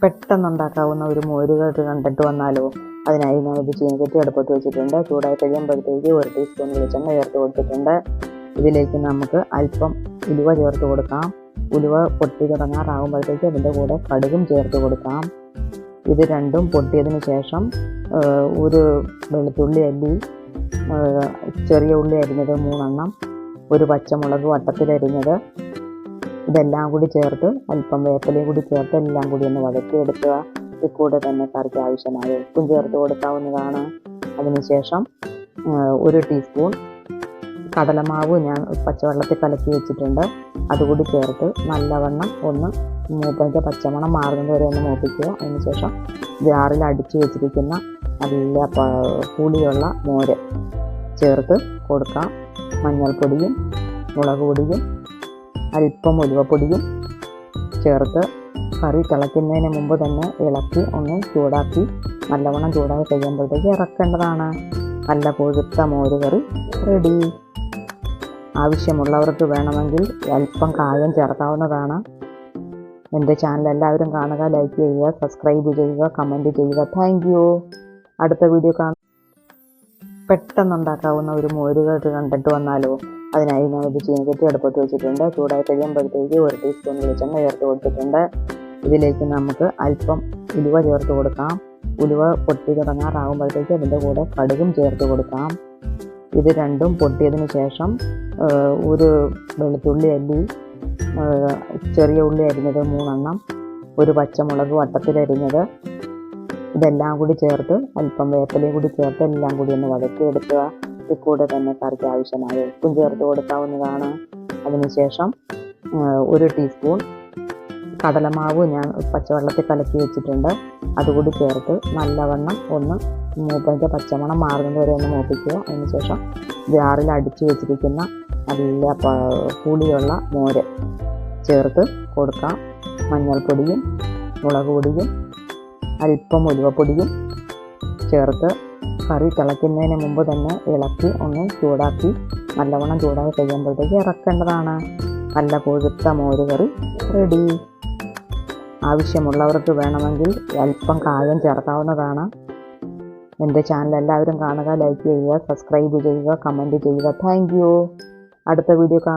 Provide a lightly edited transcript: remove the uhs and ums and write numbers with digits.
പെട്ടെന്നുണ്ടാക്കാവുന്ന ഒരു മോരുകറി കണ്ടിട്ട് വന്നാലോ? അതിനായി ഞാനൊരു ചീനച്ചട്ടി അടുപ്പത്ത് വെച്ചിട്ടുണ്ട്. ചൂടായി കഴിയുമ്പോഴത്തേക്ക് 1 ടീസ്പൂൺ വെളിച്ചെണ്ണ ചേർത്ത് കൊടുത്തിട്ടുണ്ട്. ഇതിലേക്ക് നമുക്ക് അല്പം ഉലുവ ചേർത്ത് കൊടുക്കാം. ഉലുവ പൊട്ടി തുടങ്ങാറാകുമ്പോഴത്തേക്ക് അതിൻ്റെ കൂടെ കടുകും ചേർത്ത് കൊടുക്കാം. ഇത് രണ്ടും പൊട്ടിയതിന് ശേഷം ഒരു വെളുത്തുള്ളി അല്ലി, ചെറിയ ഉള്ളി അരിഞ്ഞത് 3 എണ്ണം, ഒരു പച്ചമുളക് വട്ടത്തിലരിഞ്ഞത്, ഇതെല്ലാം കൂടി ചേർത്ത് അല്പം വേപ്പിലയും കൂടി ചേർത്ത് എല്ലാം കൂടി ഒന്ന് വഴറ്റിയെടുക്കുക. ഇതിൽ കൂടെ തന്നെ കറിക്ക് ആവശ്യമായ ഉപ്പും ചേർത്ത് കൊടുക്കാവുന്നതാണ്. അതിനുശേഷം 1 ടീസ്പൂൺ കടലമാവ് ഞാൻ പച്ചവെള്ളത്തിൽ കലക്കി വെച്ചിട്ടുണ്ട്. അതുകൂടി ചേർത്ത് നല്ലവണ്ണം ഒന്ന് മൂപ്പതിൻ്റെ പച്ചമണം മാറുന്നത് വരെ ഒന്ന് മൂപ്പിക്കുക. അതിനുശേഷം ജാറിൽ അടിച്ചു വെച്ചിരിക്കുന്ന നല്ല പുളിയുള്ള മോര് ചേർത്ത് കൊടുക്കാം. മഞ്ഞൾപ്പൊടിയും മുളക് പൊടിയും അല്പം ഉലുവപ്പൊടിയും ചേർത്ത് കറി തിളയ്ക്കുന്നതിന് മുമ്പ് തന്നെ ഇളക്കി ഒന്ന് ചൂടാക്കി നല്ലവണ്ണം ചൂടായി കഴിയുമ്പോഴത്തേക്ക് ഇറക്കേണ്ടതാണ്. നല്ല കൊഴുത്ത മോരുകറി റെഡി. ആവശ്യമുള്ളവർക്ക് വേണമെങ്കിൽ അല്പം കായം ചേർക്കാവുന്നതാണ്. എൻ്റെ ചാനൽ എല്ലാവരും കാണുക, ലൈക്ക് ചെയ്യുക, സബ്സ്ക്രൈബ് ചെയ്യുക, കമൻറ്റ് ചെയ്യുക. Thank you. അടുത്ത വീഡിയോ കാണാം. പെട്ടെന്നുണ്ടാക്കാവുന്ന ഒരു മോരുകറി കണ്ടിട്ട് വന്നാലോ? അതിനായി ഞാനൊരു ചീനച്ചട്ടി അടുപ്പത്ത് വെച്ചിട്ടുണ്ട്. ചൂടായി കഴിയുമ്പോഴത്തേക്ക് 1 ടീസ്പൂൺ വെളിച്ചെണ്ണ ചേർത്ത് കൊടുത്തിട്ടുണ്ട്. ഇതിലേക്ക് നമുക്ക് അല്പം ഉലുവ ചേർത്ത് കൊടുക്കാം. ഉലുവ പൊട്ടി തുടങ്ങാറാകുമ്പോഴത്തേക്ക് അതിൻ്റെ കൂടെ കടുകും ചേർത്ത് കൊടുക്കാം. ഇത് രണ്ടും പൊട്ടിയതിന് ശേഷം ഒരു വെളുത്തുള്ളി അല്ലി, ചെറിയ ഉള്ളി അരിഞ്ഞത് 3 എണ്ണം, ഒരു പച്ചമുളക് വട്ടത്തിലരിഞ്ഞത്, ഇതെല്ലാം കൂടി ചേർത്ത് അല്പം വേപ്പിലയും കൂടി ചേർത്ത് എല്ലാം കൂടി ഒന്ന് വഴറ്റിയെടുക്കുക. ഇതിൽ കൂടെ തന്നെ കറിക്ക് ആവശ്യമായ ഉപ്പും ചേർത്ത് കൊടുക്കാവുന്നതാണ്. അതിനുശേഷം 1 ടീസ്പൂൺ കടലമാവ് ഞാൻ പച്ചവെള്ളത്തിൽ കലക്കി വെച്ചിട്ടുണ്ട്. അതുകൂടി ചേർത്ത് നല്ലവണ്ണം ഒന്ന് മൂപ്പതിൻ്റെ പച്ചമണം മാറുന്നത് വരെ ഒന്ന് മൂപ്പിക്കുക. അതിനുശേഷം ജാറിൽ അടിച്ചു വെച്ചിരിക്കുന്ന നല്ല പുളിയുള്ള മോര് ചേർത്ത് കൊടുക്കാം. മഞ്ഞൾപ്പൊടിയും മുളക് പൊടിയും അല്പം ഉലുവപ്പൊടിയും ചേർത്ത് കറി തിളയ്ക്കുന്നതിന് മുമ്പ് തന്നെ ഇളക്കി ഒന്ന് ചൂടാക്കി നല്ലവണ്ണം ചൂടായി കഴിയുമ്പോഴത്തേക്ക് ഇറക്കേണ്ടതാണ്. നല്ല കൊഴുത്ത മോരുകറി റെഡി. ആവശ്യമുള്ളവർക്ക് വേണമെങ്കിൽ അല്പം കായം ചേർക്കാവുന്നതാണ്. എൻ്റെ ചാനൽ എല്ലാവരും കാണുക, ലൈക്ക് ചെയ്യുക, സബ്സ്ക്രൈബ് ചെയ്യുക, കമൻറ്റ് ചെയ്യുക. Thank you. അടുത്ത വീഡിയോ കാണാം.